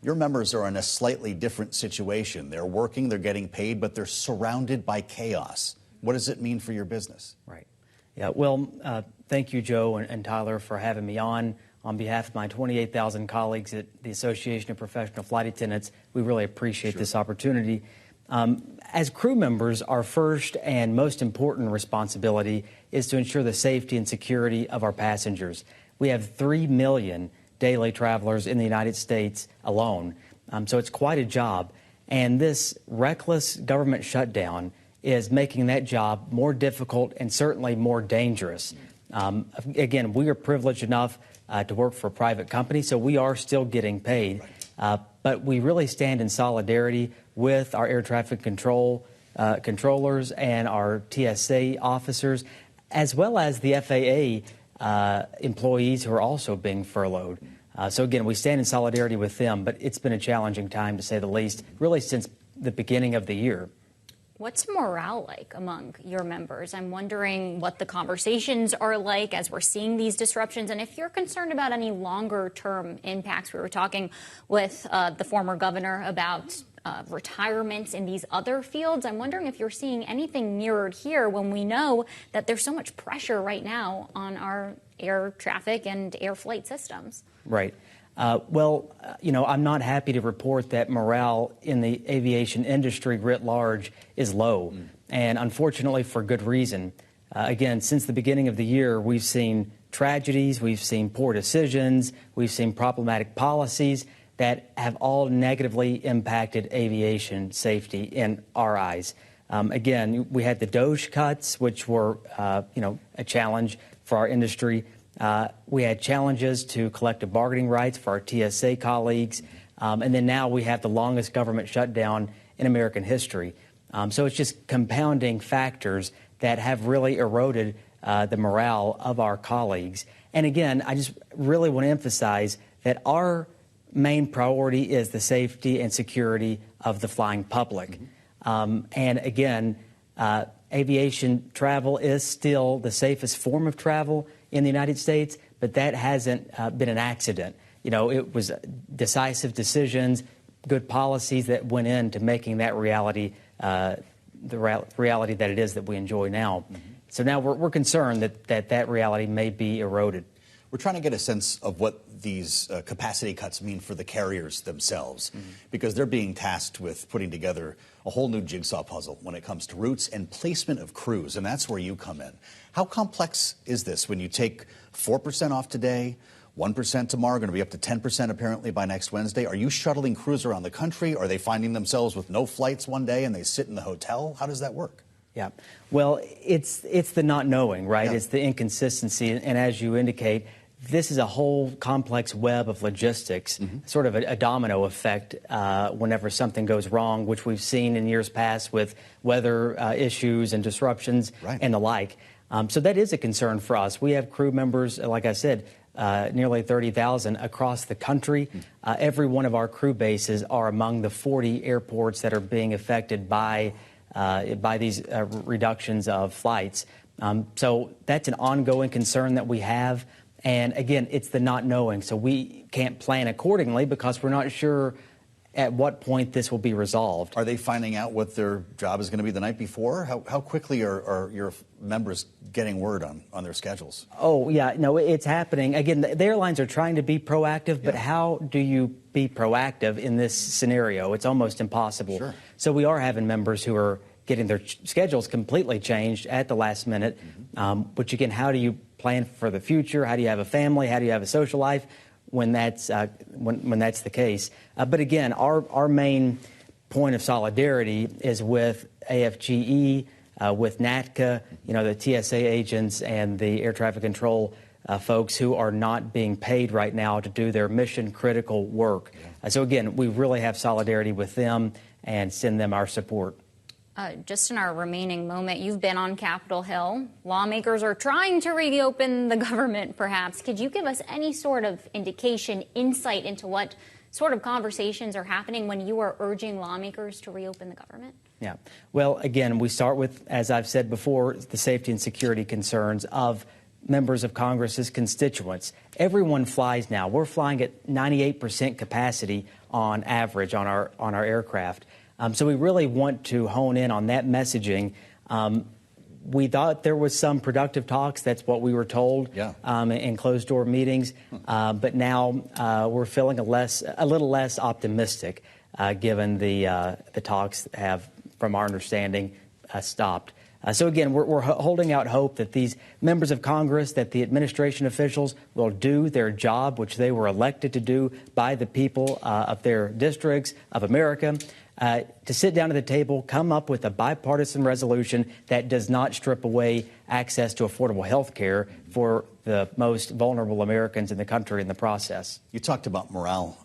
Your members are in a slightly different situation. They're working, they're getting paid, but they're surrounded by chaos. What does it mean for your business? Right. Yeah, well, thank you, Joe and Tyler, for having me on. On behalf of my 28,000 colleagues at the Association of Professional Flight Attendants, we really appreciate this opportunity. As crew members, our first and most important responsibility is to ensure the safety and security of our passengers. We have 3 million daily travelers in the United States alone, so it's quite a job. And this reckless government shutdown is making that job more difficult and certainly more dangerous. Again, we are privileged enough to work for a private company, so we are still getting paid. But we really stand in solidarity with our air traffic controllers and our TSA officers, as well as the FAA employees who are also being furloughed. So again, we stand in solidarity with them, but it's been a challenging time, to say the least, really since the beginning of the year. What's morale like among your members? I'm wondering what the conversations are like as we're seeing these disruptions, and if you're concerned about any longer-term impacts. We were talking with the former governor about retirements in these other fields. I'm wondering if you're seeing anything mirrored here when we know that there's so much pressure right now on our air traffic and air flight systems. Right. Well, I'm not happy to report that morale in the aviation industry writ large is low, and unfortunately for good reason. Again, since the beginning of the year, we've seen tragedies, we've seen poor decisions, we've seen problematic policies that have all negatively impacted aviation safety in our eyes. Again, we had the DOGE cuts, which were, a challenge for our industry. We had challenges to collective bargaining rights for our TSA colleagues. And then now we have the longest government shutdown in American history. So it's just compounding factors that have really eroded the morale of our colleagues. And again, I just really want to emphasize that our main priority is the safety and security of the flying public. And again, aviation travel is still the safest form of travel in the United States, but that hasn't been an accident. It was decisive decisions, good policies that went into making that reality, reality that it is that we enjoy now. So now we're concerned that reality may be eroded. We're trying to get a sense of what these capacity cuts mean for the carriers themselves, because they're being tasked with putting together a whole new jigsaw puzzle when it comes to routes and placement of crews, and that's where you come in. How complex is this when you take 4% off today, 1% tomorrow, going to be up to 10% apparently by next Wednesday? Are you shuttling crews around the country? Are they finding themselves with no flights one day and they sit in the hotel? How does that work? Yeah, well, it's the not knowing, right? Yeah. It's the inconsistency, and as you indicate, this is a whole complex web of logistics, sort of a domino effect whenever something goes wrong, which we've seen in years past with weather issues and disruptions and the like. So that is a concern for us. We have crew members, like I said, nearly 30,000 across the country. Every one of our crew bases are among the 40 airports that are being affected by these reductions of flights. So that's an ongoing concern that we have. And again, it's the not knowing. So we can't plan accordingly because we're not sure at what point this will be resolved. Are they finding out what their job is going to be the night before? How quickly are your members getting word on their schedules? Oh, yeah, no, it's happening. Again, the airlines are trying to be proactive, but how do you be proactive in this scenario? It's almost impossible. Sure. So we are having members who are getting their schedules completely changed at the last minute. Which, again, how do you plan for the future? How do you have a family? How do you have a social life when that's the case? But again, our main point of solidarity is with AFGE, with NATCA, the TSA agents and the air traffic control folks who are not being paid right now to do their mission critical work. So again, we really have solidarity with them and send them our support. Just in our remaining moment, you've been on Capitol Hill. Lawmakers are trying to reopen the government, perhaps. Could you give us any sort of indication, insight into what sort of conversations are happening when you are urging lawmakers to reopen the government? Yeah. Well, again, we start with, as I've said before, the safety and security concerns of members of Congress's constituents. Everyone flies now. We're flying at 98% capacity on average on our aircraft. So we really want to hone in on that messaging. We thought there was some productive talks. That's what we were told in closed-door meetings. But now we're feeling a little less optimistic, given the talks have, from our understanding, stopped. So again, we're holding out hope that these members of Congress, that the administration officials will do their job, which they were elected to do by the people of their districts, of America, to sit down at the table, come up with a bipartisan resolution that does not strip away access to affordable health care for the most vulnerable Americans in the country in the process. You talked about morale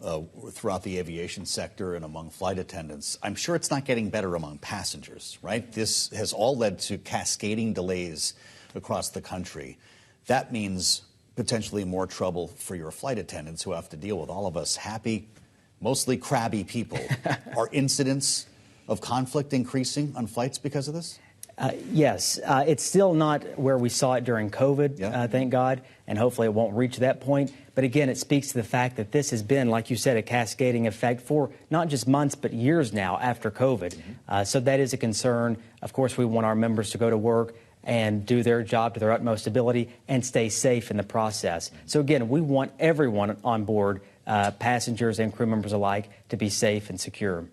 throughout the aviation sector and among flight attendants. I'm sure it's not getting better among passengers, right? This has all led to cascading delays across the country. That means potentially more trouble for your flight attendants who have to deal with all of us happy, mostly crabby people. Are incidents of conflict increasing on flights because of this? Yes. It's still not where we saw it during COVID, thank God, and hopefully it won't reach that point. But again, it speaks to the fact that this has been, like you said, a cascading effect for not just months, but years now after COVID. So that is a concern. Of course, we want our members to go to work and do their job to their utmost ability and stay safe in the process. So again, we want everyone on board, passengers and crew members alike, to be safe and secure.